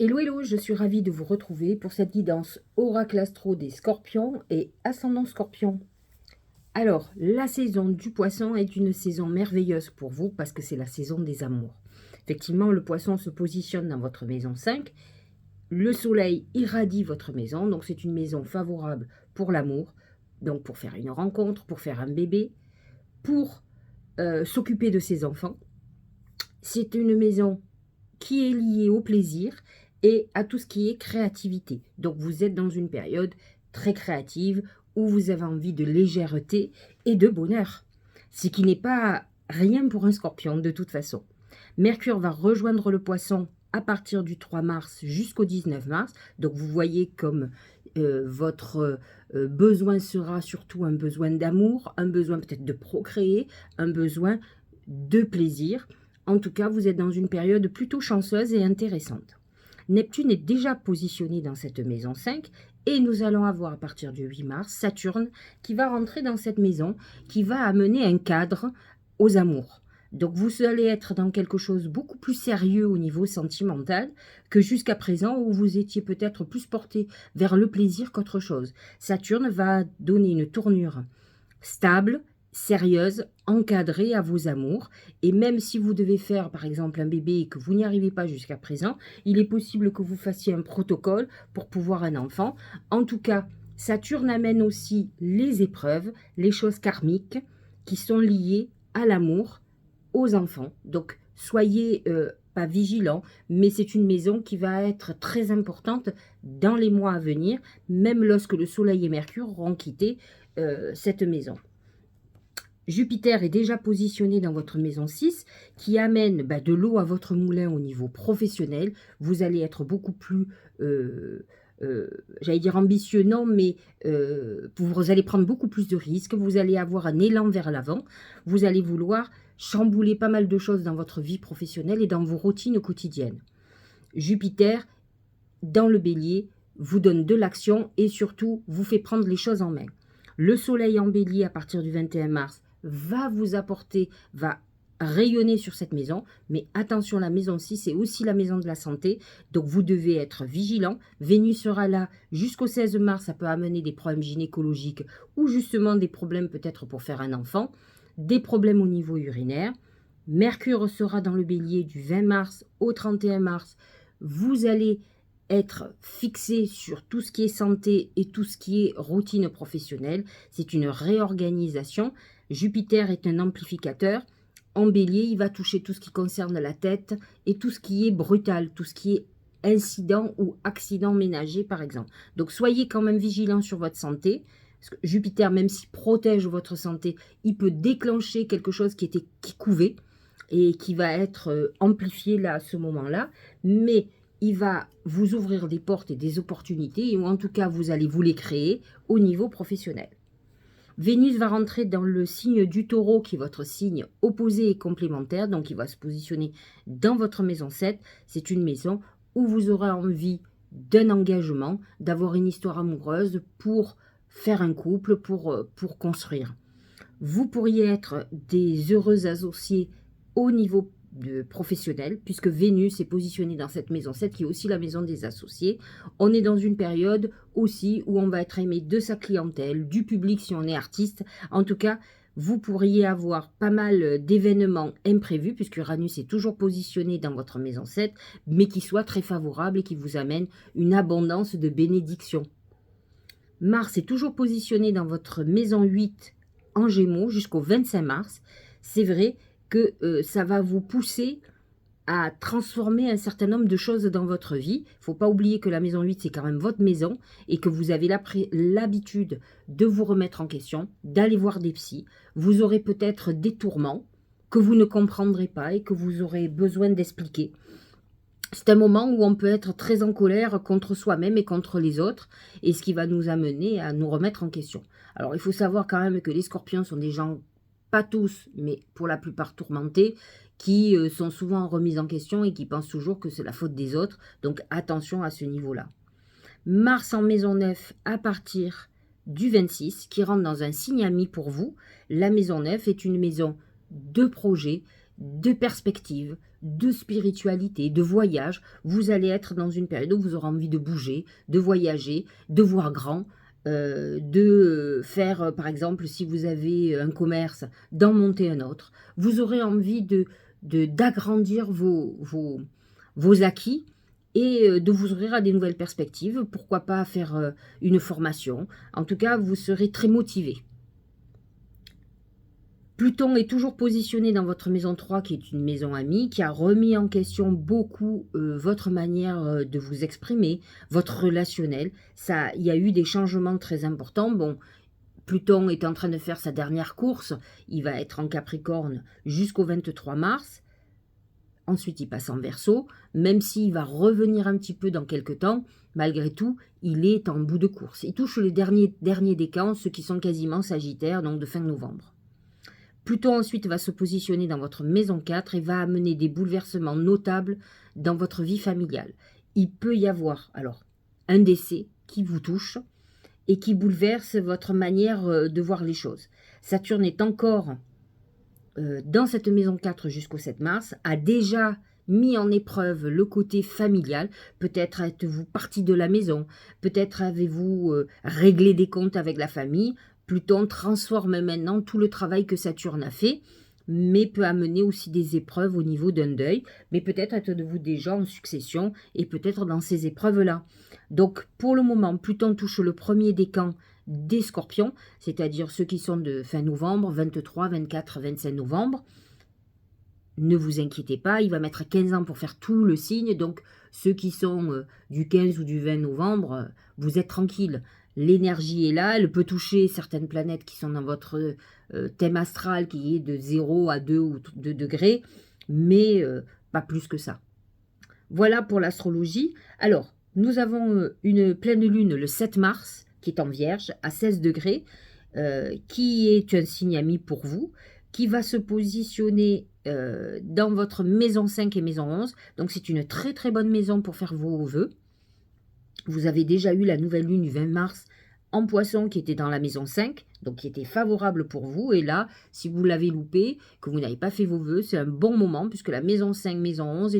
Hello, hello, je suis ravie de vous retrouver pour cette guidance Oracle Astro des Scorpions et Ascendant Scorpion. Alors, la saison du Poisson est une saison merveilleuse pour vous parce que c'est la saison des amours. Effectivement, le Poisson se positionne dans votre maison 5. Le soleil irradie votre maison, donc c'est une maison favorable pour l'amour, donc pour faire une rencontre, pour faire un bébé, pour s'occuper de ses enfants. C'est une maison qui est liée au plaisir et à tout ce qui est créativité. Donc vous êtes dans une période très créative où vous avez envie de légèreté et de bonheur. Ce qui n'est pas rien pour un scorpion de toute façon. Mercure va rejoindre le poisson à partir du 3 mars jusqu'au 19 mars. Donc vous voyez comme votre besoin sera surtout un besoin d'amour, un besoin peut-être de procréer, un besoin de plaisir. En tout cas, vous êtes dans une période plutôt chanceuse et intéressante. Neptune est déjà positionné dans cette maison 5 et nous allons avoir à partir du 8 mars Saturne qui va rentrer dans cette maison, qui va amener un cadre aux amours. Donc vous allez être dans quelque chose beaucoup plus sérieux au niveau sentimental que jusqu'à présent où vous étiez peut-être plus porté vers le plaisir qu'autre chose. Saturne va donner une tournure stable, sérieuse, encadrée à vos amours. Et même si vous devez faire par exemple un bébé et que vous n'y arrivez pas jusqu'à présent, il est possible que vous fassiez un protocole pour pouvoir un enfant. En tout cas, Saturne amène aussi les épreuves, les choses karmiques qui sont liées à l'amour, aux enfants. Donc, soyez pas vigilants, mais c'est une maison qui va être très importante dans les mois à venir, même lorsque le Soleil et Mercure auront quitté cette maison. Jupiter est déjà positionné dans votre maison 6, qui amène de l'eau à votre moulin au niveau professionnel. Vous allez être beaucoup plus, j'allais dire ambitieux, non, mais vous allez prendre beaucoup plus de risques. Vous allez avoir un élan vers l'avant. Vous allez vouloir chambouler pas mal de choses dans votre vie professionnelle et dans vos routines quotidiennes. Jupiter, dans le bélier, vous donne de l'action et surtout vous fait prendre les choses en main. Le soleil en bélier à partir du 21 mars va vous apporter, va rayonner sur cette maison, mais attention, la maison 6 c'est aussi la maison de la santé, donc vous devez être vigilant. Vénus sera là jusqu'au 16 mars, ça peut amener des problèmes gynécologiques ou justement des problèmes peut-être pour faire un enfant, des problèmes au niveau urinaire. Mercure sera dans le bélier du 20 mars au 31 mars, vous allez être fixé sur tout ce qui est santé et tout ce qui est routine professionnelle. C'est une réorganisation. Jupiter est un amplificateur. En bélier, il va toucher tout ce qui concerne la tête et tout ce qui est brutal, tout ce qui est incident ou accident ménager par exemple. Donc soyez quand même vigilants sur votre santé. Parce que Jupiter, même s'il protège votre santé, il peut déclencher quelque chose qui couvait et qui va être amplifié là à ce moment-là. Mais il va vous ouvrir des portes et des opportunités, ou en tout cas, vous allez vous les créer au niveau professionnel. Vénus va rentrer dans le signe du Taureau, qui est votre signe opposé et complémentaire, donc il va se positionner dans votre maison 7. C'est une maison où vous aurez envie d'un engagement, d'avoir une histoire amoureuse pour faire un couple, pour construire. Vous pourriez être des heureux associés au niveau professionnel, puisque Vénus est positionnée dans cette maison 7, qui est aussi la maison des associés. On est dans une période aussi où on va être aimé de sa clientèle, du public si on est artiste. En tout cas, vous pourriez avoir pas mal d'événements imprévus, puisque Uranus est toujours positionné dans votre maison 7, mais qui soit très favorable et qui vous amène une abondance de bénédictions. Mars est toujours positionné dans votre maison 8 en Gémeaux jusqu'au 25 mars. C'est vrai que ça va vous pousser à transformer un certain nombre de choses dans votre vie. Il ne faut pas oublier que la maison 8, c'est quand même votre maison et que vous avez l'habitude de vous remettre en question, d'aller voir des psys. Vous aurez peut-être des tourments que vous ne comprendrez pas et que vous aurez besoin d'expliquer. C'est un moment où on peut être très en colère contre soi-même et contre les autres, et ce qui va nous amener à nous remettre en question. Alors, il faut savoir quand même que les scorpions sont des gens, pas tous, mais pour la plupart tourmentés, qui sont souvent remis en question et qui pensent toujours que c'est la faute des autres. Donc, attention à ce niveau-là. Mars en maison 9 à partir du 26, qui rentre dans un signe ami pour vous. La maison 9 est une maison de projet, de perspective, de spiritualité, de voyage. Vous allez être dans une période où vous aurez envie de bouger, de voyager, de voir grand, de faire, par exemple, si vous avez un commerce, d'en monter un autre. Vous aurez envie d'agrandir vos acquis et de vous ouvrir à des nouvelles perspectives. Pourquoi pas faire une formation. En tout cas, vous serez très motivé. Pluton est toujours positionné dans votre maison 3, qui est une maison amie, qui a remis en question beaucoup votre manière de vous exprimer, votre relationnel. Il y a eu des changements très importants. Bon, Pluton est en train de faire sa dernière course. Il va être en Capricorne jusqu'au 23 mars. Ensuite, il passe en Verseau. Même s'il va revenir un petit peu dans quelques temps, malgré tout, il est en bout de course. Il touche les derniers décans, ceux qui sont quasiment sagittaires, donc de fin novembre. Pluton ensuite va se positionner dans votre maison 4 et va amener des bouleversements notables dans votre vie familiale. Il peut y avoir alors un décès qui vous touche et qui bouleverse votre manière de voir les choses. Saturne est encore dans cette maison 4 jusqu'au 7 mars, a déjà mis en épreuve le côté familial. Peut-être êtes-vous parti de la maison, peut-être avez-vous réglé des comptes avec la famille. Pluton transforme maintenant tout le travail que Saturne a fait, mais peut amener aussi des épreuves au niveau d'un deuil. Mais peut-être êtes-vous déjà en succession et peut-être dans ces épreuves-là. Donc, pour le moment, Pluton touche le premier décan des Scorpions, c'est-à-dire ceux qui sont de fin novembre, 23, 24, 25 novembre. Ne vous inquiétez pas, il va mettre 15 ans pour faire tout le signe. Donc, ceux qui sont du 15 ou du 20 novembre, vous êtes tranquilles. L'énergie est là, elle peut toucher certaines planètes qui sont dans votre thème astral, qui est de 0 à 2 ou 2 degrés, mais pas plus que ça. Voilà pour l'astrologie. Alors, nous avons une pleine lune le 7 mars, qui est en Vierge, à 16 degrés, qui est un signe ami pour vous, qui va se positionner dans votre maison 5 et maison 11. Donc, c'est une très très bonne maison pour faire vos vœux. Vous avez déjà eu la nouvelle lune du 20 mars en Poisson qui était dans la maison 5, donc qui était favorable pour vous. Et là, si vous l'avez loupé, que vous n'avez pas fait vos vœux, c'est un bon moment puisque la maison 5, maison 11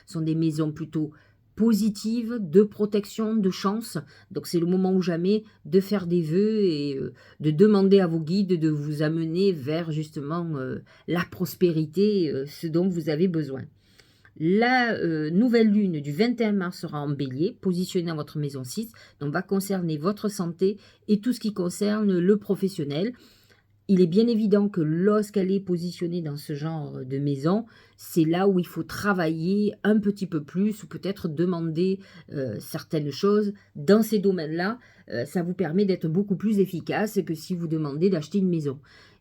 sont des maisons plutôt positives, de protection, de chance. Donc c'est le moment ou jamais de faire des vœux et de demander à vos guides de vous amener vers justement la prospérité, ce dont vous avez besoin. La nouvelle lune du 21 mars sera en Bélier, positionnée dans votre maison 6, donc va concerner votre santé et tout ce qui concerne le professionnel. Il est bien évident que lorsqu'elle est positionnée dans ce genre de maison, c'est là où il faut travailler un petit peu plus ou peut-être demander certaines choses dans ces domaines-là. Ça vous permet d'être beaucoup plus efficace que si vous demandez d'acheter une maison.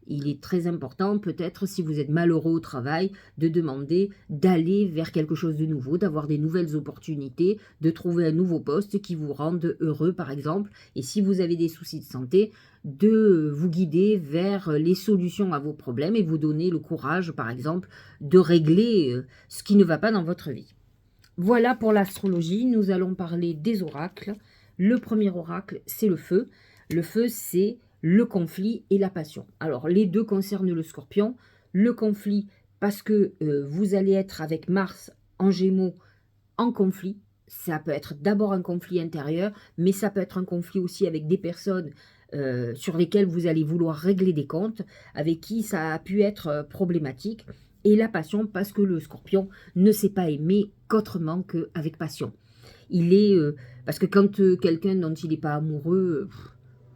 Il est très important, peut-être, si vous êtes malheureux au travail, de demander d'aller vers quelque chose de nouveau, d'avoir des nouvelles opportunités, de trouver un nouveau poste qui vous rende heureux, par exemple. Et si vous avez des soucis de santé, de vous guider vers les solutions à vos problèmes et vous donner le courage, par exemple, de régler ce qui ne va pas dans votre vie. Voilà pour l'astrologie. Nous allons parler des oracles. Le premier oracle, c'est le feu. Le feu, c'est le conflit et la passion. Alors, les deux concernent le Scorpion. Le conflit, parce que vous allez être avec Mars en Gémeaux en conflit. Ça peut être d'abord un conflit intérieur, mais ça peut être un conflit aussi avec des personnes sur lesquelles vous allez vouloir régler des comptes, avec qui ça a pu être problématique. Et la passion, parce que le Scorpion ne sait pas aimer qu'autrement qu'avec passion. Il est... parce que quand quelqu'un dont il n'est pas amoureux,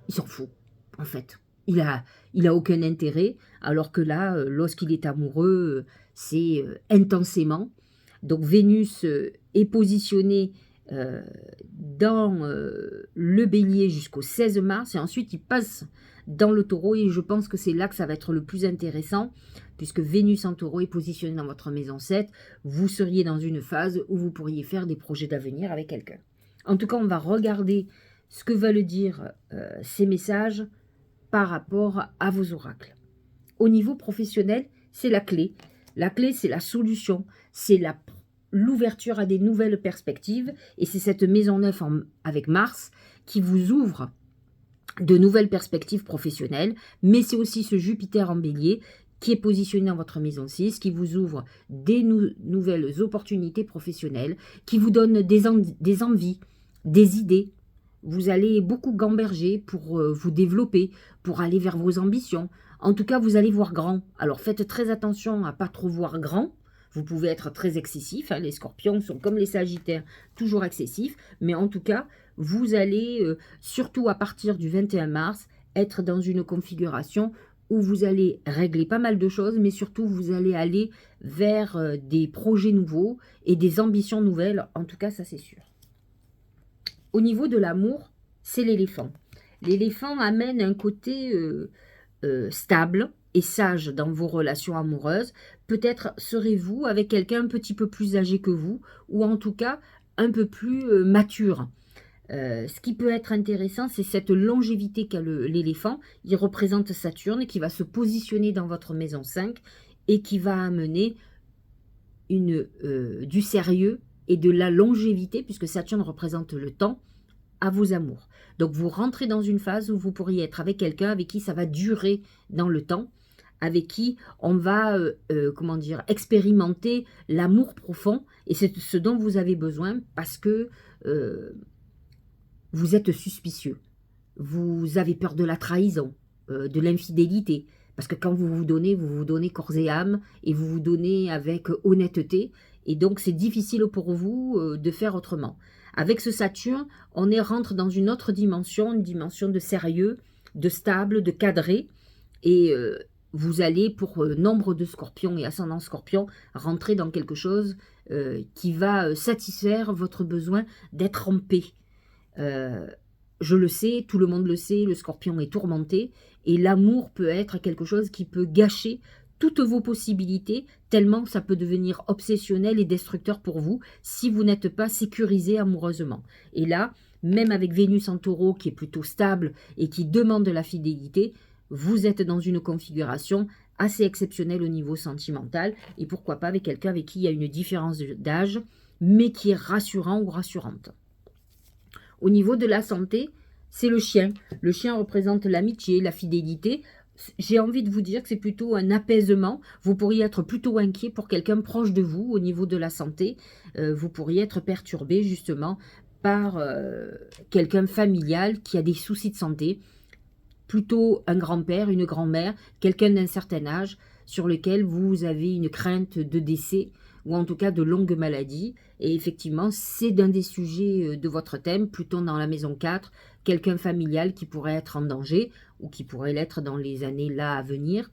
il s'en fout. En fait, il a aucun intérêt, alors que là, lorsqu'il est amoureux, c'est intensément. Donc Vénus est positionnée dans le Bélier jusqu'au 16 mars, et ensuite il passe dans le Taureau, et je pense que c'est là que ça va être le plus intéressant, puisque Vénus en Taureau est positionnée dans votre maison 7, vous seriez dans une phase où vous pourriez faire des projets d'avenir avec quelqu'un. En tout cas, on va regarder ce que veulent dire ces messages par rapport à vos oracles. Au niveau professionnel, c'est la clé. La clé, c'est la solution, c'est l'ouverture à des nouvelles perspectives, et c'est cette maison 9 avec Mars qui vous ouvre de nouvelles perspectives professionnelles, mais c'est aussi ce Jupiter en Bélier qui est positionné dans votre maison 6, qui vous ouvre des nouvelles opportunités professionnelles, qui vous donne des envies, des idées. Vous allez beaucoup gamberger pour vous développer, pour aller vers vos ambitions. En tout cas, vous allez voir grand. Alors faites très attention à ne pas trop voir grand. Vous pouvez être très excessif. Hein. Les scorpions sont comme les sagittaires, toujours excessifs. Mais en tout cas, vous allez, surtout à partir du 21 mars, être dans une configuration où vous allez régler pas mal de choses, mais surtout vous allez aller vers des projets nouveaux et des ambitions nouvelles. En tout cas, ça c'est sûr. Au niveau de l'amour, c'est l'éléphant. L'éléphant amène un côté stable et sage dans vos relations amoureuses. Peut-être serez-vous avec quelqu'un un petit peu plus âgé que vous, ou en tout cas un peu plus mature. Ce qui peut être intéressant, c'est cette longévité qu'a l'éléphant. Il représente Saturne qui va se positionner dans votre maison 5 et qui va amener du sérieux et de la longévité, puisque Saturne représente le temps, à vos amours. Donc vous rentrez dans une phase où vous pourriez être avec quelqu'un avec qui ça va durer dans le temps, avec qui on va comment dire, expérimenter l'amour profond, et c'est ce dont vous avez besoin parce que vous êtes suspicieux, vous avez peur de la trahison, de l'infidélité, parce que quand vous vous donnez corps et âme, et vous vous donnez avec honnêteté, et donc c'est difficile pour vous de faire autrement. Avec ce Saturne, on rentre dans une autre dimension, une dimension de sérieux, de stable, de cadré, et vous allez, pour nombre de scorpions et ascendants scorpions, rentrer dans quelque chose qui va satisfaire votre besoin d'être en paix. Je le sais, tout le monde le sait, le scorpion est tourmenté, et l'amour peut être quelque chose qui peut gâcher toutes vos possibilités, tellement ça peut devenir obsessionnel et destructeur pour vous si vous n'êtes pas sécurisé amoureusement. Et là, même avec Vénus en taureau qui est plutôt stable et qui demande la fidélité, vous êtes dans une configuration assez exceptionnelle au niveau sentimental, et pourquoi pas avec quelqu'un avec qui il y a une différence d'âge, mais qui est rassurant ou rassurante. Au niveau de la santé, c'est le chien. Le chien représente l'amitié, la fidélité. J'ai envie de vous dire que c'est plutôt un apaisement. Vous pourriez être plutôt inquiet pour quelqu'un proche de vous au niveau de la santé. Vous pourriez être perturbé justement par quelqu'un familial qui a des soucis de santé. Plutôt un grand-père, une grand-mère, quelqu'un d'un certain âge sur lequel vous avez une crainte de décès ou en tout cas de longue maladie. Et effectivement, c'est d'un des sujets de votre thème, plutôt dans la maison 4, quelqu'un familial qui pourrait être en danger ou qui pourrait l'être dans les années là à venir,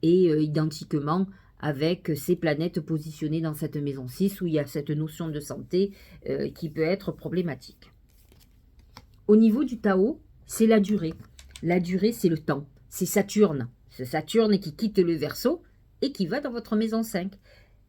et identiquement avec ces planètes positionnées dans cette maison 6 où il y a cette notion de santé qui peut être problématique. Au niveau du Tao, c'est la durée. La durée, c'est le temps. C'est Saturne. C'est Saturne qui quitte le Verseau et qui va dans votre maison 5.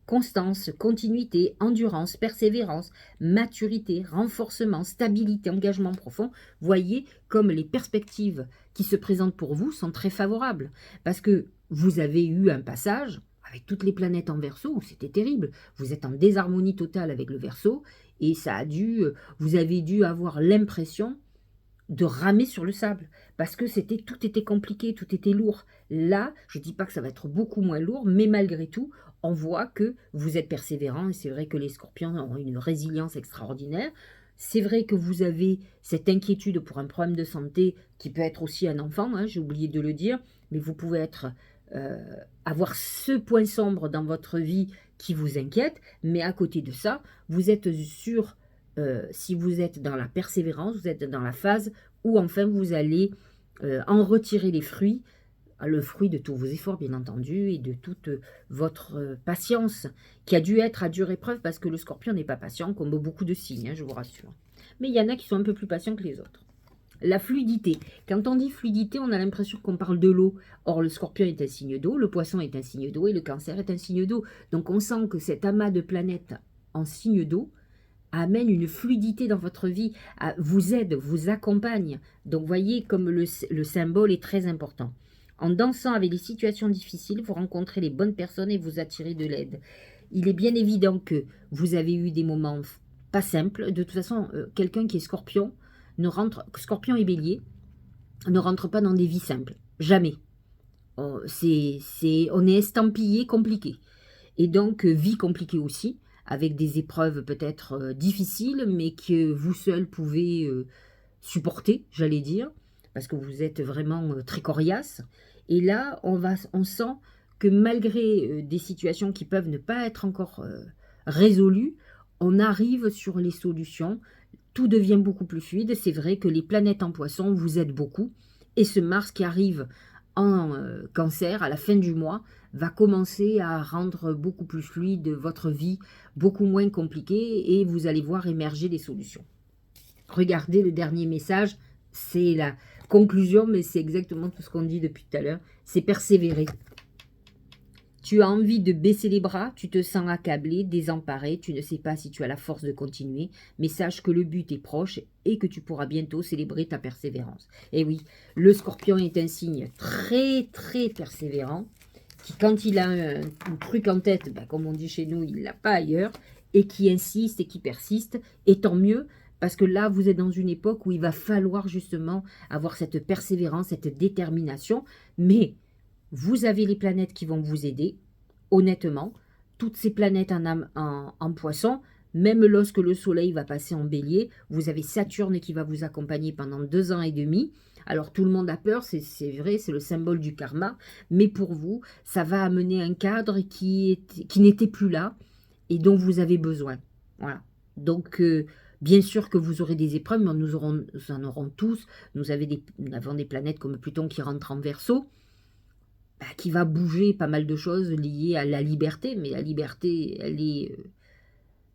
Constance, continuité, endurance, persévérance, maturité, renforcement, stabilité, engagement profond. Voyez comme les perspectives qui se présentent pour vous sont très favorables. Parce que vous avez eu un passage avec toutes les planètes en Verseau où c'était terrible. Vous êtes en désharmonie totale avec le Verseau et vous avez dû avoir l'impression de ramer sur le sable, parce que tout était compliqué, tout était lourd. Là, je ne dis pas que ça va être beaucoup moins lourd, mais malgré tout, on voit que vous êtes persévérant, et c'est vrai que les scorpions ont une résilience extraordinaire. C'est vrai que vous avez cette inquiétude pour un problème de santé qui peut être aussi un enfant, hein, j'ai oublié de le dire, mais vous pouvez avoir ce point sombre dans votre vie qui vous inquiète, mais à côté de ça, vous êtes sûr. Si vous êtes dans la persévérance, vous êtes dans la phase où enfin vous allez en retirer les fruits, le fruit de tous vos efforts bien entendu et de toute votre patience qui a dû être à dure épreuve, parce que le scorpion n'est pas patient comme beaucoup de signes, hein, je vous rassure. Mais il y en a qui sont un peu plus patients que les autres. La fluidité. Quand on dit fluidité, on a l'impression qu'on parle de l'eau. Or, le scorpion est un signe d'eau, le poisson est un signe d'eau et le cancer est un signe d'eau. Donc on sent que cet amas de planètes en signe d'eau amène une fluidité dans votre vie, vous aide, vous accompagne. Donc voyez comme le symbole est très important. En dansant avec les situations difficiles, vous rencontrez les bonnes personnes et vous attirez de l'aide. Il est bien évident que vous avez eu des moments pas simples. De toute façon, quelqu'un qui est scorpion et bélier, ne rentre pas dans des vies simples. Jamais. On est estampillé compliqué. Et donc, vie compliquée aussi, avec des épreuves peut-être difficiles, mais que vous seul pouvez supporter, j'allais dire, parce que vous êtes vraiment très coriace. Et là, on sent que malgré des situations qui peuvent ne pas être encore résolues, on arrive sur les solutions. Tout devient beaucoup plus fluide. C'est vrai que les planètes en poisson vous aident beaucoup. Et ce Mars qui arrive en cancer à la fin du mois va commencer à rendre beaucoup plus fluide votre vie, beaucoup moins compliquée, et vous allez voir émerger des solutions. Regardez le dernier message, c'est la conclusion, mais c'est exactement tout ce qu'on dit depuis tout à l'heure, c'est persévérer. Tu as envie de baisser les bras, tu te sens accablé, désemparé, tu ne sais pas si tu as la force de continuer, mais sache que le but est proche et que tu pourras bientôt célébrer ta persévérance. Et oui, le Scorpion est un signe très très persévérant, qui quand il a un truc en tête, ben, comme on dit chez nous, il ne l'a pas ailleurs, et qui insiste et qui persiste, et tant mieux, parce que là, vous êtes dans une époque où il va falloir justement avoir cette persévérance, cette détermination, mais vous avez les planètes qui vont vous aider, honnêtement. Toutes ces planètes en poisson, même lorsque le soleil va passer en bélier, vous avez Saturne qui va vous accompagner pendant 2 ans et demi. Alors tout le monde a peur, c'est vrai, c'est le symbole du karma, mais pour vous, ça va amener un cadre qui n'était plus là et dont vous avez besoin. Voilà. Donc, bien sûr que vous aurez des épreuves, mais nous en aurons tous. Nous avons des planètes comme Pluton qui rentre en Verseau, qui va bouger pas mal de choses liées à la liberté, mais la liberté,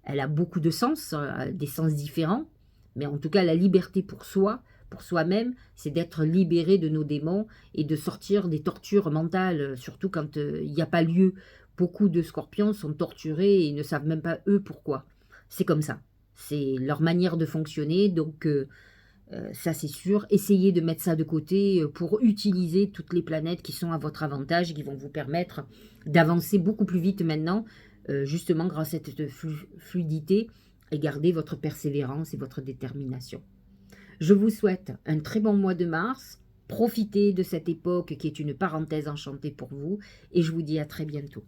elle a beaucoup de sens, des sens différents, mais en tout cas, la liberté pour soi, pour soi-même, c'est d'être libéré de nos démons et de sortir des tortures mentales, surtout quand il n'y a pas lieu. Beaucoup de scorpions sont torturés et ne savent même pas eux pourquoi. C'est comme ça. C'est leur manière de fonctionner, donc ça c'est sûr. Essayez de mettre ça de côté pour utiliser toutes les planètes qui sont à votre avantage et qui vont vous permettre d'avancer beaucoup plus vite maintenant, justement grâce à cette fluidité, et garder votre persévérance et votre détermination. Je vous souhaite un très bon mois de mars. Profitez de cette époque qui est une parenthèse enchantée pour vous et je vous dis à très bientôt.